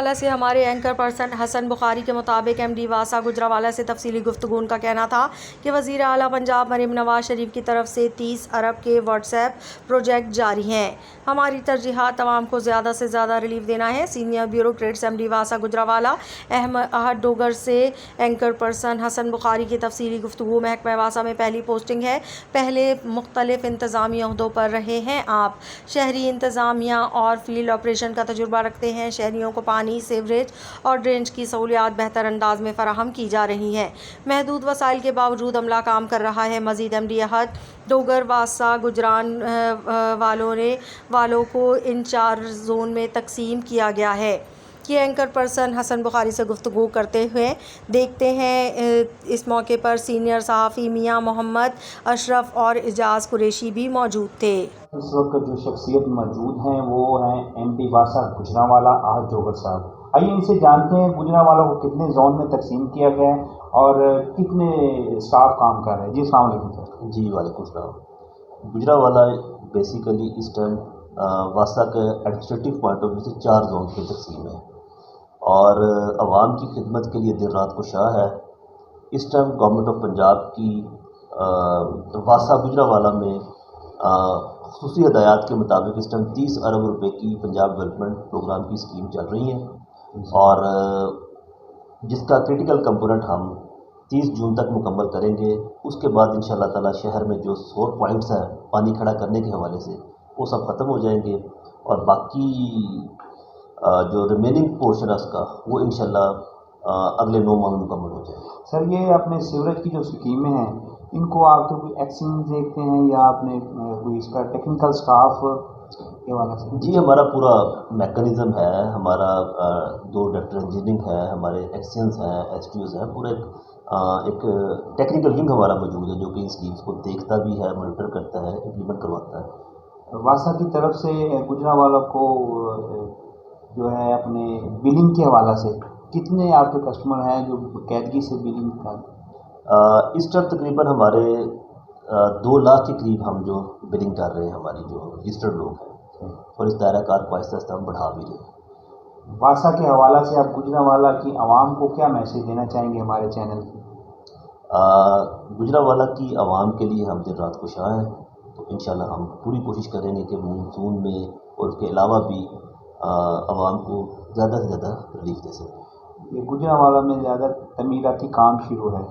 گجرانوالہ سے ہمارے anchor person حسن بخاری کے مطابق ایم ڈی واسا گجرانوالہ سے تفصیلی گفتگو ان کا کہنا تھا کہ وزیر اعلیٰ پنجاب مریم نواز شریف کی طرف سے 30 ارب کے واٹس ایپ پروجیکٹ جاری ہیں۔ ہماری ترجیحات عوام کو زیادہ سے زیادہ ریلیف دینا ہے۔ سینئر بیوروکریٹس ایم ڈی واسا گجرانوالہ احد ڈوگر سے اینکر پرسن حسن بخاری کی تفصیلی گفتگو۔ محکمہ واسا میں پہلی پوسٹنگ ہے، پہلے مختلف انتظامی عہدوں پر رہے ہیں آپ، شہری انتظامیہ اور فیلڈ آپریشن کا تجربہ رکھتے ہیں۔ شہریوں کو پانی، سیوریج اور ڈرینیج کی سہولیات بہتر انداز میں فراہم کی جا رہی ہیں۔ محدود وسائل کے باوجود عملہ کام کر رہا ہے۔ مزید ایم ڈی احد ڈوگر واسا گجران والوں کو ان 4 زون میں تقسیم کیا گیا ہے کہ اینکر پرسن حسن بخاری سے گفتگو کرتے ہوئے دیکھتے ہیں۔ اس موقع پر سینئر صحافی میاں محمد اشرف اور اعجاز قریشی بھی موجود تھے۔ اس وقت جو شخصیت موجود ہیں وہ ہیں ایم ڈی واسا گجرانوالہ احد ڈوگر صاحب۔ آئیے ان سے جانتے ہیں گجرانوالہ کو کتنے زون میں تقسیم کیا گیا ہے اور کتنے اسٹاف کام کر رہے ہیں۔ جی السلام علیکم سر۔ جی وعلیکم السلام۔ گجرانوالہ بیسیکلی اس ٹائم واسا کے ایڈمنسٹریٹو پوائنٹ آف ویو سے 4 زون کی تقسیم ہے اور عوام کی خدمت کے لیے دن رات کوشاں ہے۔ اس ٹائم گورنمنٹ آف پنجاب کی واسا گجرانوالہ میں خصوصی ہدایات کے مطابق اس ٹائم 30 ارب روپے کی پنجاب ڈیولپمنٹ پروگرام کی اسکیم چل رہی ہے اور جس کا کرٹیکل کمپوننٹ ہم 30 جون تک مکمل کریں گے۔ اس کے بعد انشاءاللہ تعالی شہر میں جو سور پوائنٹس ہیں پانی کھڑا کرنے کے حوالے سے وہ سب ختم ہو جائیں گے اور باقی جو ریمیننگ پورشن ہے اس کا وہ انشاءاللہ اگلے 9 ماہ میں مکمل ہو جائے گا۔ سر یہ اپنے سیوریج کی جو اسکیمیں ہیں ان کو آپ کے کوئی ایکسن دیکھتے ہیں یا اپنے کوئی اس کا ٹیکنیکل سٹاف کے حوالے سے؟ جی ہمارا پورا میکانزم ہے، ہمارا 2 ڈاکٹر انجینئرنگ ہے، ہمارے ایکسینس ہیں، ایس ٹی اوز ہیں، پورا ایک ٹیکنیکل ونگ ہمارا موجود ہے جو کہ ان اسکیمس کو دیکھتا بھی ہے، مانیٹر کرتا ہے، امپلیمنٹ کرواتا ہے۔ واسا کی طرف سے گجرانوالہ کو جو ہے اپنے بلنگ کے حوالے سے کتنے آپ کے کسٹمر ہیں جو باقاعدگی سے بلنگ کرتے ہیں؟ اس ٹائم تقریباً ہمارے 2 لاکھ کے قریب ہم جو بلنگ کر رہے ہیں، ہماری جو رجسٹرڈ لوگ ہیں، اور اس دائرہ کار کو آہستہ آہستہ ہم بڑھا بھی رہے ہیں۔ واسا کے حوالے سے آپ گجرانوالہ کی عوام کو کیا میسیج دینا چاہیں گے ہمارے چینل کی؟ گجرانوالہ کی عوام کے لیے ہم دن رات کوشاں ہیں، تو انشاءاللہ ہم پوری کوشش کریں گے کہ مونسون میں اور اس کے علاوہ بھی عوام کو زیادہ سے زیادہ ریلیف دے سکیں۔ یہ گجرانوالہ میں زیادہ تعمیراتی کام شروع ہے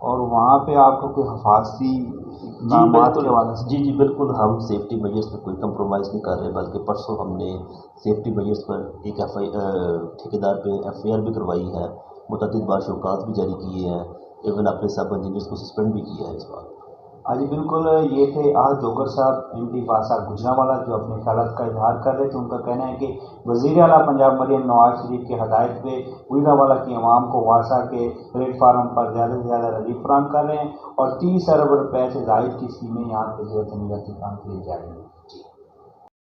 اور وہاں پہ آپ کو کوئی حفاظتی اقدامات کے حوالے سے؟ جی بالکل، ہم سیفٹی میجرز پہ کوئی کمپرومائز نہیں کر رہے، بلکہ پرسوں ہم نے سیفٹی میجرز پر ایک ٹھیکیدار پہ FIR بھی کروائی ہے، متعدد بار شوکات بھی جاری کیے ہیں، ایون اپنے سب انجینئرز کو سسپینڈ بھی کیا ہے اس بار۔ جی بالکل، یہ تھے احد ڈوگر صاحب ایم ڈی واسا گجرانوالہ جو اپنے خیالات کا اظہار کر رہے تھے۔ ان کا کہنا ہے کہ وزیر اعلیٰ پنجاب مریم نواز شریف کی ہدایت پہ گجرانوالہ کی عوام کو واسا کے پلیٹ فارم پر زیادہ سے زیادہ ریلیف فراہم کر رہے ہیں اور 30 ارب روپے سے زائد کی اسکیمیں یہاں پہ جو ہے تعمیراتی کام کیے جا رہے ہیں۔